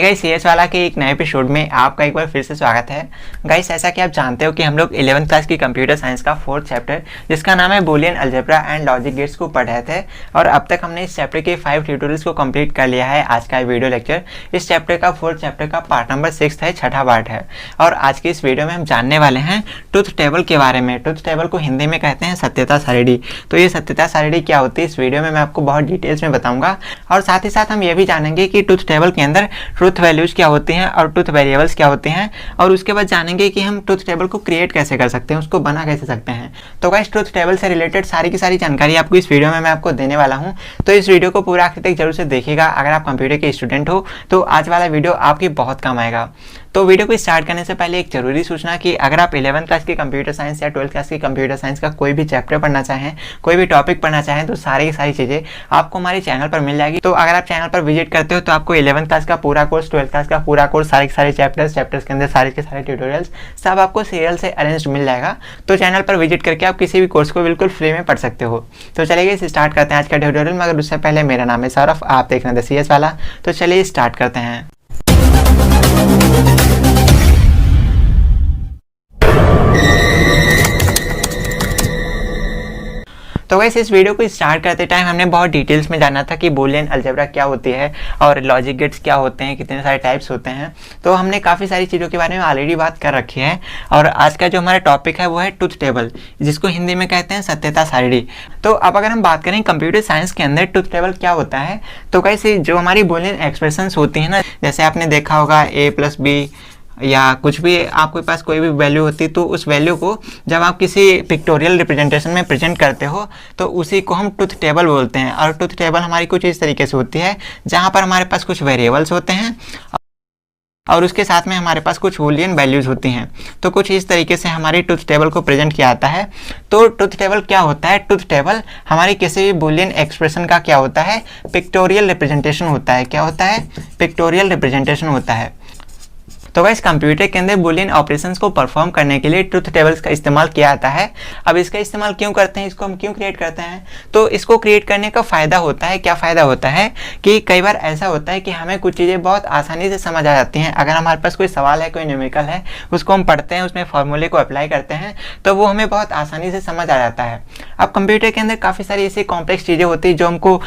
Guys CS वाला के एक नए एपिसोड में आपका एक बार फिर से स्वागत है। गाइस ऐसा कि आप जानते हो कि हम लोग 11th क्लास की कंप्यूटर साइंस का 4th चैप्टर जिसका नाम है Boolean algebra and logic gates को पढ़ रहे थे और अब तक हमने इस चैप्टर के 5 ट्यूटोरियल्स को कंप्लीट कर लिया है। आज का वीडियो लेक्चर इस चैप्टर का 4th चैप्टर का पार्ट नंबर 6 है, छठा पार्ट है। और आज के इस वीडियो में हम जानने वाले हैं ट्रुथ टेबल के बारे में। ट्रुथ टेबल को हिंदी में कहते हैं सत्यता सारिणी। तो ये सत्यता सारिणी क्या होती है इस वीडियो में मैं आपको बहुत डिटेल्स में बताऊंगा और साथ ही साथ हम ये भी जानेंगे कि ट्रुथ टेबल के अंदर ट्रुथ वैल्यूज क्या होती हैं और ट्रुथ वेरिएबल्स क्या होते हैं और उसके बाद जानेंगे कि हम ट्रुथ टेबल को क्रिएट कैसे कर सकते हैं, उसको बना कैसे सकते हैं। तो गाइस ट्रुथ टेबल से रिलेटेड सारी की सारी जानकारी आपको इस वीडियो में मैं आपको देने वाला हूं। तो इस वीडियो को पूरा आखिर तक जरूर से देखिएगा। अगर आप कंप्यूटर के स्टूडेंट हो तो आज वाला वीडियो आपकी बहुत काम आएगा। तो वीडियो को स्टार्ट करने से पहले एक जरूरी सूचना कि अगर आप 11th क्लास की कंप्यूटर साइंस या 12th क्लास की कंप्यूटर साइंस का कोई भी चैप्टर पढ़ना चाहें, कोई भी टॉपिक पढ़ना चाहें तो सारी की सारी चीज़ें आपको हमारे चैनल पर मिल जाएगी। तो अगर आप चैनल पर विजिट करते हो तो आपको 11th क्लास का पूरा कोर्स, 12th क्लास का पूरा कोर्स, सारे के सारे चैप्टर्स के अंदर सारे के सारे ट्यूटोरियल्स सब आपको सीरियल से अरेंज मिल जाएगा। तो चैनल पर विजिट करके आप किसी भी कोर्स को बिल्कुल फ्री में पढ़ सकते हो। तो चलिए इसे स्टार्ट करते हैं आज का ट्यूटोरियल। मगर उससे पहले मेरा नाम है सौरभ, आप देख रहे हैं सीएस वाला। तो चलिए स्टार्ट करते हैं। तो वैसे इस वीडियो को स्टार्ट करते टाइम हमने बहुत डिटेल्स में जाना था कि बूलियन अलजेब्रा क्या होती है और लॉजिक गेट्स क्या होते हैं, कितने सारे टाइप्स होते हैं। तो हमने काफ़ी सारी चीज़ों के बारे में ऑलरेडी बात कर रखी है और आज का जो हमारा टॉपिक है वो है ट्रुथ टेबल, जिसको हिंदी में कहते हैं सत्यता सारिणी। तो अब अगर हम बात करें कंप्यूटर साइंस के अंदर ट्रुथ टेबल क्या होता है, तो कैसे जो हमारी बूलियन एक्सप्रेशंस होती हैं ना, जैसे आपने देखा होगा a+b या कुछ भी आपके पास कोई भी वैल्यू होती है तो उस वैल्यू को जब आप किसी पिक्टोरियल रिप्रेजेंटेशन में प्रेजेंट करते हो तो उसी को हम ट्रुथ टेबल बोलते हैं। और ट्रुथ टेबल हमारी कुछ इस तरीके से होती है जहाँ पर हमारे पास कुछ वेरिएबल्स होते हैं और उसके साथ में हमारे पास कुछ बूलियन वैल्यूज़ होती हैं। तो कुछ इस तरीके से हमारी ट्रुथ टेबल को प्रेजेंट किया जाता है। तो ट्रुथ टेबल क्या होता है? ट्रुथ टेबल हमारी किसी भी बूलियन एक्सप्रेशन का क्या होता है? पिक्टोरियल रिप्रेजेंटेशन होता है। क्या होता है? पिक्टोरियल रिप्रेजेंटेशन होता है। तो गाइस कंप्यूटर के अंदर बूलियन ऑपरेशंस को परफॉर्म करने के लिए ट्रुथ टेबल्स का इस्तेमाल किया जाता है। अब इसका इस्तेमाल क्यों करते हैं, इसको हम क्यों क्रिएट करते हैं? तो इसको क्रिएट करने का फ़ायदा होता है, क्या फ़ायदा होता है कि कई बार ऐसा होता है कि हमें कुछ चीज़ें बहुत आसानी से समझ आ जाती हैं। अगर हमारे पास कोई सवाल है, कोई न्यूमेरिकल है, उसको हम पढ़ते हैं, उसमें फॉर्मूले को अप्लाई करते हैं तो वो हमें बहुत आसानी से समझ आ जाता है। अब कंप्यूटर के अंदर काफ़ी सारी ऐसी कॉम्प्लेक्स चीज़ें होती हैं जो हमको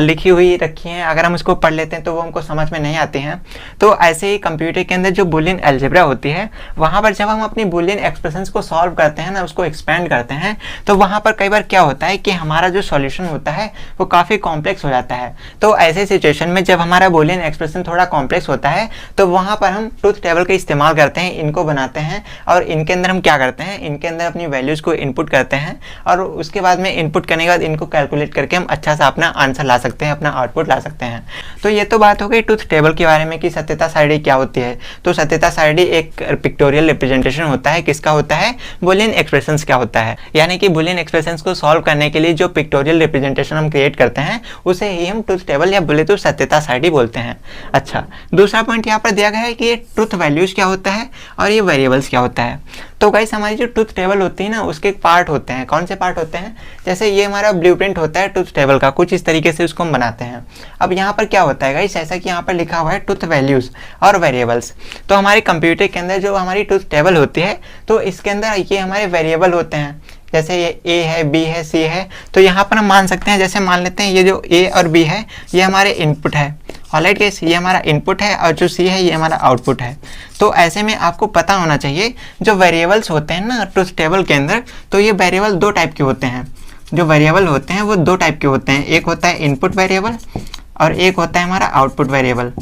लिखी हुई रखी हैं, अगर हम उसको पढ़ लेते हैं तो वो हमको समझ में नहीं आती हैं। तो ऐसे ही कंप्यूटर के अंदर जो बूलियन अलजेब्रा होती है वहां पर जब हम अपनी बूलियन एक्सप्रेशंस को सॉल्व करते हैं ना, उसको एक्सपेंड करते हैं, तो वहां पर कई बार क्या होता है कि हमारा जो सॉल्यूशन होता है वो काफ़ी कॉम्प्लेक्स हो जाता है। तो ऐसे सिचुएशन में जब हमारा बूलियन एक्सप्रेशन थोड़ा कॉम्प्लेक्स होता है तो वहां पर हम ट्रुथ टेबल का इस्तेमाल करते हैं, इनको बनाते हैं और इनके अंदर हम क्या करते हैं, इनके अंदर अपनी वैल्यूज़ को इनपुट करते हैं और उसके बाद में इनपुट करने के बाद इनको कैलकुलेट करके हम अच्छा सा अपना आंसर ला सकते हैं, अपना आउटपुट ला सकते हैं। तो ये तो बात हो गई ट्रुथ टेबल के बारे में कि सत्यता सारिणी क्या होती है। तो सत्यता सारिणी एक पिक्टोरियल रिप्रेजेंटेशन होता है। किसका होता है? बूलियन एक्सप्रेशंस क्या होता है, यानी कि बूलियन एक्सप्रेशंस को सॉल्व करने के लिए जो पिक्टोरियल रिप्रेजेंटेशन हम क्रिएट करते हैं उसे ही हम ट्रुथ टेबल या बोले तो सत्यता सारिणी बोलते हैं। अच्छा, दूसरा पॉइंट यहाँ पर दिया गया है कि ये ट्रुथ वैल्यूज क्या होता है और ये वेरिएबल्स क्या होता है। तो गाइस हमारी जो ट्रुथ टेबल होती है ना उसके पार्ट होते हैं। कौन से पार्ट होते हैं? जैसे ये हमारा ब्लूप्रिंट होता है ट्रुथ टेबल का, कुछ इस तरीके से उसको हम बनाते हैं। अब यहाँ पर क्या होता है गाइस, जैसा कि यहाँ पर लिखा हुआ है ट्रुथ वैल्यूज और वेरिएबल्स। तो हमारे कंप्यूटर के अंदर जो हमारी ट्रुथ टेबल होती है तो इसके अंदर ये हमारे वेरिएबल होते हैं। जैसे ये a है, b है, c है, तो यहाँ पर हम मान सकते हैं, जैसे मान लेते हैं ये जो a और b है ये हमारे इनपुट है। ऑलराइट गाइस, ये हमारा इनपुट है और जो c है ये हमारा आउटपुट है। तो ऐसे में आपको पता होना चाहिए जो वेरिएबल्स होते हैं ना ट्रुथ टेबल के अंदर, तो ये वेरिएबल दो टाइप के होते हैं। जो वेरिएबल होते हैं वो दो टाइप के होते हैं, एक होता है इनपुट वेरिएबल और एक होता है हमारा आउटपुट वेरिएबल।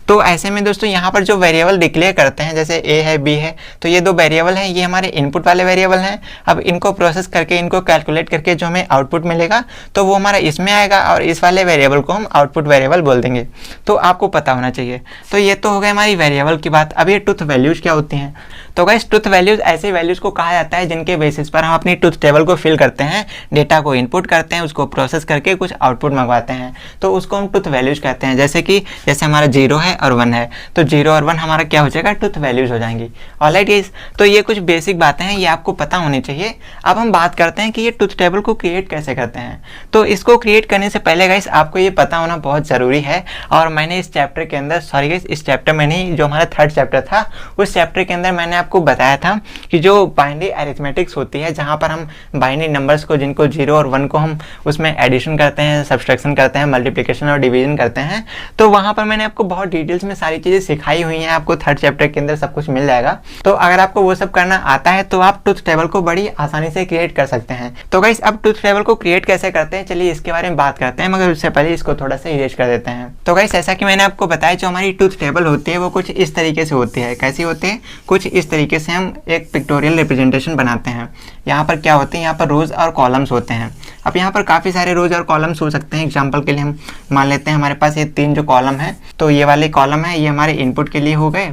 तो ऐसे में दोस्तों यहाँ पर जो वेरिएबल डिक्लेयर करते हैं, जैसे a है, b है, तो ये दो वेरिएबल हैं, ये हमारे इनपुट वाले वेरिएबल हैं। अब इनको प्रोसेस करके, इनको कैलकुलेट करके जो हमें आउटपुट मिलेगा तो वो हमारा इसमें आएगा और इस वाले वेरिएबल को हम आउटपुट वेरिएबल बोल देंगे। तो आपको पता होना चाहिए। तो ये तो हो गया हमारी वेरिएबल की बात। अब ये ट्रुथ वैल्यूज क्या होती हैं? तो गाइस ट्रुथ वैल्यूज ऐसे वैल्यूज को कहा जाता है जिनके बेसिस पर हम अपनी ट्रुथ टेबल को फिल करते हैं, डेटा को इनपुट करते हैं, उसको प्रोसेस करके कुछ आउटपुट मंगवाते हैं, तो उसको हम ट्रुथ वैल्यूज कहते हैं। जैसे कि हमारा 0 है और 1 है, तो 0 और 1 हमारा क्या हो जाएगा, ट्रुथ वैल्यूज हो जाएंगी। ऑलराइट गाइस, तो ये कुछ बेसिक बातें हैं, ये आपको पता होनी चाहिए। अब हम बात करते हैं कि ये ट्रुथ टेबल को क्रिएट कैसे करते हैं। तो इसको क्रिएट करने से पहले गाइस आपको ये पता होना बहुत ज़रूरी है, और मैंने इस चैप्टर के अंदर, सॉरी गाइस, इस चैप्टर में नहीं, जो हमारा 3rd चैप्टर था उस चैप्टर के अंदर मैंने आपको बताया था कि जो बाइनरी अरिथमेटिक्स होती है, जहाँ पर हम बाइनरी नंबर्स को, जिनको 0 और 1 को हम उसमें एडिशन करते हैं, सब्सट्रैक्शन करते हैं, मल्टीप्लिकेशन और डिवीजन करते हैं, तो वहाँ पर मैंने आपको बहुत डिटेल्स में सारी चीज़ें सिखाई हुई हैं। आपको 3rd चैप्टर के अंदर सब कुछ मिल जाएगा। तो अगर आपको वो सब करना आता है तो आप ट्रुथ टेबल को बड़ी आसानी से क्रिएट कर सकते हैं। तो गाइस, अब ट्रुथ टेबल को क्रिएट कैसे करते हैं, चलिए इसके बारे में बात करते हैं, मगर उससे पहले इसको थोड़ा सा इरेज कर देते हैं। तो गाइस, ऐसा कि मैंने आपको बताया, जो हमारी ट्रुथ टेबल होती है वो कुछ इस तरीके से होती है। कैसी होती है, कुछ इस तरीके से हम एक पिक्टोरियल रिप्रेजेंटेशन बनाते हैं। यहाँ पर क्या होते हैं, यहाँ पर रोज और कॉलम्स होते हैं। अब यहाँ पर काफ़ी सारे रोज और कॉलम्स हो सकते हैं। एग्जांपल के लिए हम मान लेते हैं हमारे पास ये 3 जो कॉलम है, तो ये वाले कॉलम है, ये हमारे इनपुट के लिए हो गए,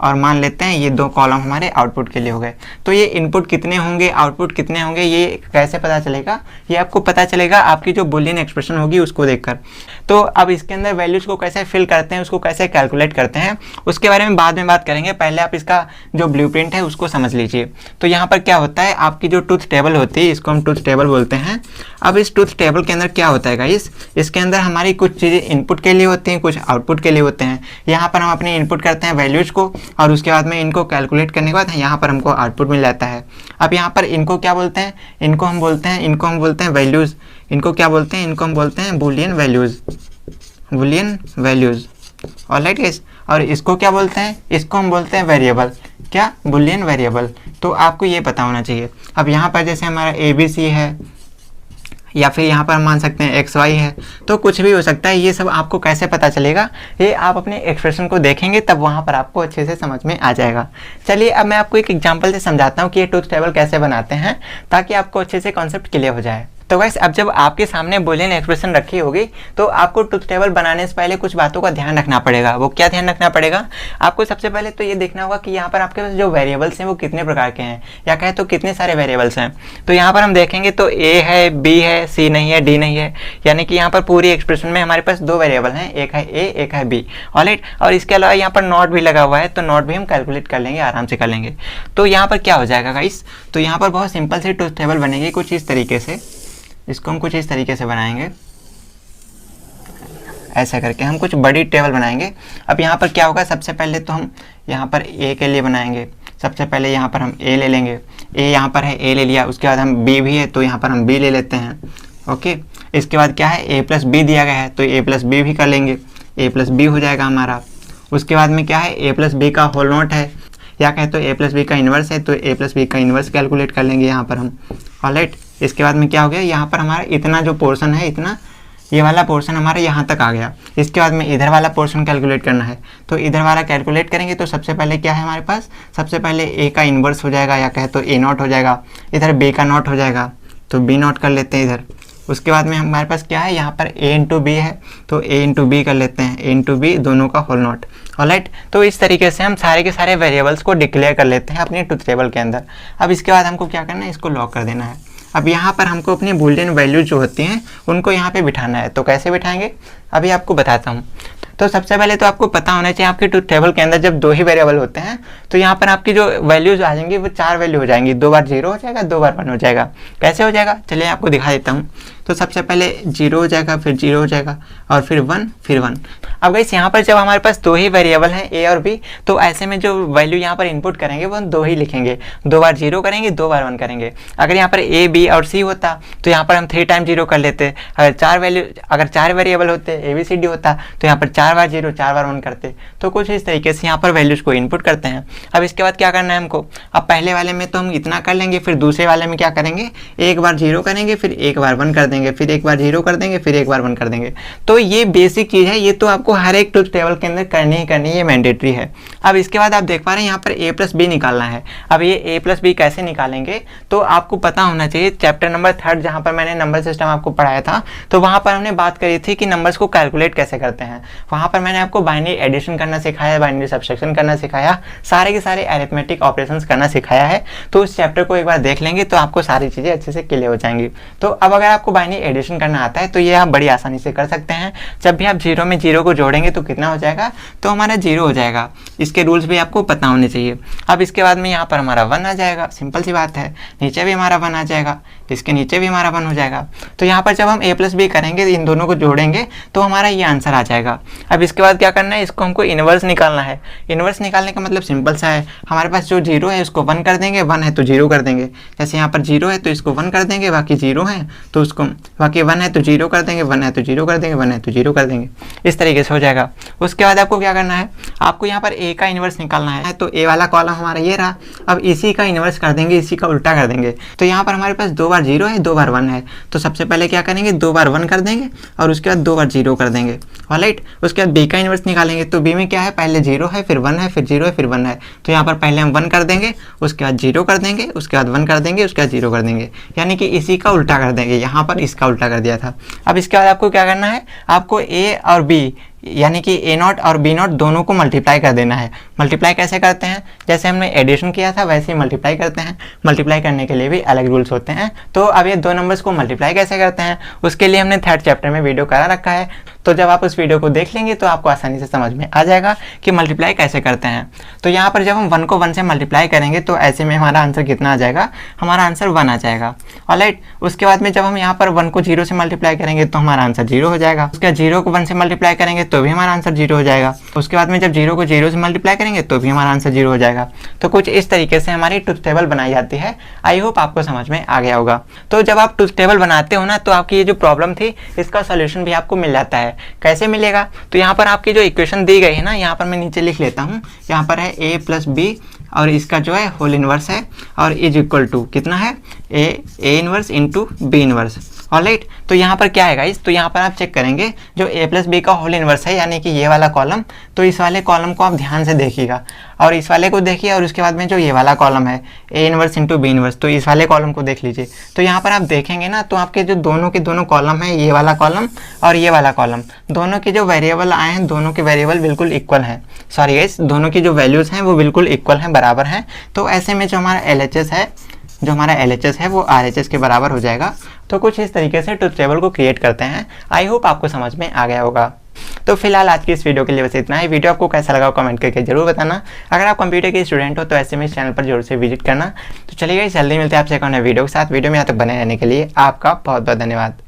और मान लेते हैं ये 2 कॉलम हमारे आउटपुट के लिए हो गए। तो ये इनपुट कितने होंगे, आउटपुट कितने होंगे, ये कैसे पता चलेगा, ये आपको पता चलेगा आपकी जो बुलियन एक्सप्रेशन होगी उसको देखकर। तो अब इसके अंदर वैल्यूज़ को कैसे फिल करते हैं, उसको कैसे कैलकुलेट करते हैं, उसके बारे में बाद में बात करेंगे। पहले आप इसका जो ब्लूप्रिंट है उसको समझ लीजिए। तो यहाँ पर क्या होता है, आपकी जो ट्रुथ टेबल होती है, इसको हम ट्रुथ टेबल बोलते हैं। अब इस ट्रुथ टेबल के अंदर क्या होता है गाइस, इसके अंदर हमारी कुछ चीज़ें इनपुट के लिए होती हैं, कुछ आउटपुट के लिए होते हैं। यहाँ पर हम अपने इनपुट करते हैं वैल्यूज़ को, और उसके बाद में इनको कैलकुलेट करने के बाद यहाँ पर हमको आउटपुट मिल जाता है। अब यहाँ पर इनको क्या बोलते हैं, इनको हम बोलते हैं वैल्यूज़। इनको क्या बोलते हैं, इनको हम बोलते हैं Boolean values, Boolean values. Alright guys, और इसको क्या बोलते हैं, इसको हम बोलते हैं वेरिएबल। क्या, बुलियन वेरिएबल। तो आपको ये पता होना चाहिए। अब यहाँ पर जैसे हमारा ABC है, या फिर यहाँ पर हम मान सकते हैं XY है, तो कुछ भी हो सकता है। ये सब आपको कैसे पता चलेगा, ये आप अपने एक्सप्रेशन को देखेंगे तब वहाँ पर आपको अच्छे से समझ में आ जाएगा। चलिए अब मैं आपको एक एग्जांपल से समझाता हूँ कि ये ट्रुथ टेबल कैसे बनाते हैं, ताकि आपको अच्छे से कॉन्सेप्ट क्लियर हो जाए। तो गाइस, अब जब आपके सामने बुलियन एक्सप्रेशन रखी होगी, तो आपको ट्रुथ टेबल बनाने से पहले कुछ बातों का ध्यान रखना पड़ेगा। वो क्या ध्यान रखना पड़ेगा, आपको सबसे पहले तो ये देखना होगा कि यहाँ पर आपके पास जो वेरिएबल्स हैं वो कितने प्रकार के हैं, या कहे तो कितने सारे वेरिएबल्स हैं। तो यहाँ पर हम देखेंगे तो A है, B है, C नहीं है, D नहीं है, यानी कि यहाँ पर पूरी एक्सप्रेशन में हमारे पास 2 वेरिएबल हैं, एक है A, एक है B। ऑलराइट, और इसके अलावा यहाँ पर नॉट भी लगा हुआ है, तो नॉट भी हम कैलकुलेट कर लेंगे, आराम से कर लेंगे। तो यहाँ पर क्या हो जाएगा गाइस, तो यहाँ पर बहुत सिंपल सी ट्रुथ टेबल बनेगी कुछ इस तरीके से। इसको हम कुछ इस तरीके से बनाएंगे, ऐसा करके हम कुछ बड़ी टेबल बनाएंगे। अब यहाँ पर क्या होगा, सबसे पहले तो हम यहाँ पर A के लिए बनाएंगे। सबसे पहले यहाँ पर हम A ले लेंगे, A यहाँ पर है, A ले लिया। उसके बाद हम B भी है, तो यहाँ पर हम B ले लेते हैं। ओके, इसके बाद क्या है, A प्लस B दिया गया है, तो A प्लस B भी कर लेंगे, A प्लस B हो जाएगा हमारा। उसके बाद में क्या है, A प्लस B का होल नॉट है, या कहे तो A प्लस B का इन्वर्स है, तो A प्लस B का इन्वर्स कैलकुलेट कर लेंगे यहाँ पर हम। ऑलराइट, इसके बाद में क्या हो गया, यहाँ पर हमारा इतना जो पोर्शन है, इतना ये वाला पोर्शन हमारा यहाँ तक आ गया। इसके बाद में इधर वाला पोर्शन कैलकुलेट करना है, तो इधर वाला कैलकुलेट करेंगे। तो सबसे पहले क्या है हमारे पास, सबसे पहले A का इन्वर्स हो जाएगा, या कहे तो A नॉट हो जाएगा। इधर B का नॉट हो जाएगा, तो B नॉट कर लेते हैं इधर। उसके बाद में हमारे पास क्या है, यहाँ पर A इंटू B है, तो A इंटू B कर लेते हैं, A इंटू B दोनों का होल नॉट। ऑलराइट, तो इस तरीके से हम सारे के सारे वेरिएबल्स को डिक्लेयर कर लेते हैं अपनी ट्रुथ टेबल के अंदर। अब इसके बाद हमको क्या करना है, इसको लॉक कर देना है। अब यहाँ पर हमको अपनी बुलियन वैल्यूज जो होती हैं उनको यहाँ पे बिठाना है। तो कैसे बिठाएंगे, अभी आपको बताता हूँ। तो सबसे पहले तो आपको पता होना चाहिए, आपके ट्रुथ टेबल के अंदर जब 2 ही वेरिएबल होते हैं, तो यहाँ पर आपकी जो वैल्यूज आ जाएंगी वो 4 वैल्यू हो जाएंगी। 2 बार 0 हो जाएगा, 2 बार 1 हो जाएगा। कैसे हो जाएगा, चलिए आपको दिखा देता हूँ। तो सबसे पहले 0 हो जाएगा, फिर 0 हो जाएगा, और फिर 1, फिर 1। अब गाइस, यहाँ पर जब हमारे पास 2 ही वेरिएबल हैं, A और B, तो ऐसे में जो वैल्यू यहाँ पर इनपुट करेंगे वो हम 2 ही लिखेंगे। 2 बार 0 करेंगे, 2 बार 1 करेंगे। अगर यहाँ पर A, B और C होता तो यहाँ पर हम 3 टाइम 0 कर लेते। अगर 4 वेरिएबल होते, A B C D होता, तो यहाँ पर 4 बार 0, 4 बार 1 करते। तो कुछ इस तरीके से यहाँ पर वैल्यूज को इनपुट करते हैं। अब इसके बाद क्या करना है हमको, अब पहले वाले में तो हम इतना कर लेंगे, फिर दूसरे वाले में क्या करेंगे, एक बार 0 करेंगे, फिर एक बार 1 कर देंगे, फिर एक बार 0 कर देंगे, फिर एक बार 1 कर देंगे। तो ये बेसिक चीज़ है, ये तो आपको हर एक ट्रुथ टेबल के अंदर करनी ही करनी, ये मैंडेटरी है। अब इसके बाद आप देख पा रहे हैं यहाँ पर A प्लस B निकालना है। अब ये A प्लस B कैसे निकालेंगे, तो आपको पता होना चाहिए। चैप्टर नंबर 3 जहाँ पर मैंने नंबर सिस्टम आपको पढ़ाया था, तो वहाँ पर हमने बात करी थी कि नंबर्स को कैलकुलेट कैसे करते हैं। वहाँ पर मैंने आपको बाइनरी एडिशन करना सिखाया, बाइनरी सब्सट्रैक्शन करना सिखाया, सारे के सारे अरिथमेटिक ऑपरेशंस करना सिखाया है। तो उस चैप्टर को एक बार देख लेंगे तो आपको सारी चीज़ें अच्छे से क्लियर हो जाएंगी। तो अब अगर आपको बाइनरी एडिशन करना आता है तो ये आप बड़ी आसानी से कर सकते हैं। जब भी आप जीरो में जीरो को जोड़ेंगे तो कितना हो जाएगा, तो हमारा जीरो हो जाएगा। इसके रूल्स भी आपको पता होने चाहिए। अब इसके बाद में यहाँ पर हमारा 1 आ जाएगा, सिंपल सी बात है। नीचे भी हमारा 1 आ जाएगा, इसके नीचे भी हमारा 1 हो जाएगा। तो यहाँ पर जब हम a प्लस बी करेंगे, इन दोनों को जोड़ेंगे तो हमारा ये आंसर आ जाएगा। अब इसके बाद क्या करना है, इसको हमको इनवर्स निकालना है। इनवर्स निकालने का मतलब सिंपल सा है, हमारे पास जो जीरो है उसको 1 कर देंगे, 1 है तो जीरो कर देंगे। जैसे यहाँ पर जीरो है तो इसको 1 कर देंगे, बाकी जीरो है तो उसको, बाकी 1 है तो जीरो कर देंगे, 1 है तो जीरो कर देंगे, 1 है तो जीरो कर देंगे। इस तरीके से हो जाएगा। उसके बाद आपको क्या करना है, आपको यहाँ पर a का इनवर्स निकालना है। तो a वाला कॉलम हमारा ये रहा। अब इसी का इनवर्स कर देंगे, इसी का उल्टा कर देंगे। तो यहाँ पर हमारे पास 2 बार जीरो है, 2 बार 1 है। तो सबसे पहले क्या करेंगे, 2 बार 1 कर देंगे और उसके बाद 2 बार जीरो कर देंगे। ऑलराइट, उसके बाद b का इनवर्स निकालेंगे। तो b में क्या है, पहले जीरो है, फिर 1 है, फिर जीरो है, फिर 1 है। तो यहाँ पर पहले हम 1 कर देंगे, उसके बाद जीरो कर देंगे, उसके बाद 1 कर देंगे, उसके बाद जीरो कर देंगे। यानी कि इसी का उल्टा कर देंगे। यहाँ पर इसका उल्टा कर दिया था। अब इसके बाद आपको क्या करना है, आपको a और b यानी कि a0 और b0 दोनों को मल्टीप्लाई कर देना है। मल्टीप्लाई कैसे करते हैं, जैसे हमने एडिशन किया था वैसे ही मल्टीप्लाई करते हैं। मल्टीप्लाई करने के लिए भी अलग रूल्स होते हैं। तो अब ये दो नंबर्स को मल्टीप्लाई कैसे करते हैं, उसके लिए हमने 3rd चैप्टर में वीडियो करा रखा है। तो जब आप उस वीडियो को देख लेंगे तो आपको आसानी से समझ में आ जाएगा कि मल्टीप्लाई कैसे करते हैं। तो यहाँ पर जब हम 1 को 1 से मल्टीप्लाई करेंगे तो ऐसे में हमारा आंसर कितना आ जाएगा, हमारा आंसर 1 आ जाएगा। ऑलराइट, उसके बाद में जब हम यहाँ पर 1 को 0 से मल्टीप्लाई करेंगे तो हमारा आंसर 0 हो जाएगा। उसके बाद 0 को 1 से मल्टीप्लाई करेंगे तो भी हमारा आंसर 0 हो जाएगा। उसके बाद में जब 0 को 0 से मल्टीप्लाई करेंगे तो भी हमारा आंसर 0 हो जाएगा। तो कुछ इस तरीके से हमारी ट्रुथ टेबल बनाई जाती है। आई होप आपको समझ में आ गया होगा। तो जब आप ट्रुथ टेबल बनाते हो ना, तो आपकी ये जो प्रॉब्लम थी इसका सोल्यूशन भी आपको मिल जाता है। कैसे मिलेगा, तो यहाँ पर आपकी जो इक्वेशन दी गई है ना, यहाँ पर मैं नीचे लिख लेता हूँ। यहाँ पर है a प्लस बी और इसका जो है होल इनवर्स है और इज इक्वल टू कितना है, a inverse into b inverse. Alright, तो यहाँ पर क्या है गाइस, तो यहाँ पर आप चेक करेंगे जो a प्लस बी का होल इनवर्स है यानी कि ये वाला कॉलम, तो इस वाले कॉलम को आप ध्यान से देखिएगा और इस वाले को देखिए। और उसके बाद में जो ये वाला कॉलम है a inverse into b inverse, तो इस वाले कॉलम को देख लीजिए। तो यहाँ पर आप देखेंगे ना, तो आपके जो दोनों के दोनों कॉलम है, ये वाला कॉलम और ये वाला कॉलम, दोनों के जो वेरिएबल आए हैं, दोनों के वेरिएबल बिल्कुल इक्वल हैं। सॉरी गाइस, दोनों की जो वैल्यूज हैं वो बिल्कुल इक्वल हैं, बराबर हैं। तो ऐसे में जो हमारा LHS है वो RHS के बराबर हो जाएगा। तो कुछ इस तरीके से ट्रुथ टेबल को क्रिएट करते हैं। आई होप आपको समझ में आ गया होगा। तो फिलहाल आज की इस वीडियो के लिए बस इतना ही। वीडियो आपको कैसा लगा कमेंट करके जरूर बताना। अगर आप कंप्यूटर के स्टूडेंट हो तो ऐसे में इस चैनल पर जरूर से विजिट करना। तो चलिए जल्दी मिलते हैं आपसे एक और नए वीडियो के साथ। वीडियो में यहाँ तक बने रहने के लिए आपका बहुत बहुत धन्यवाद।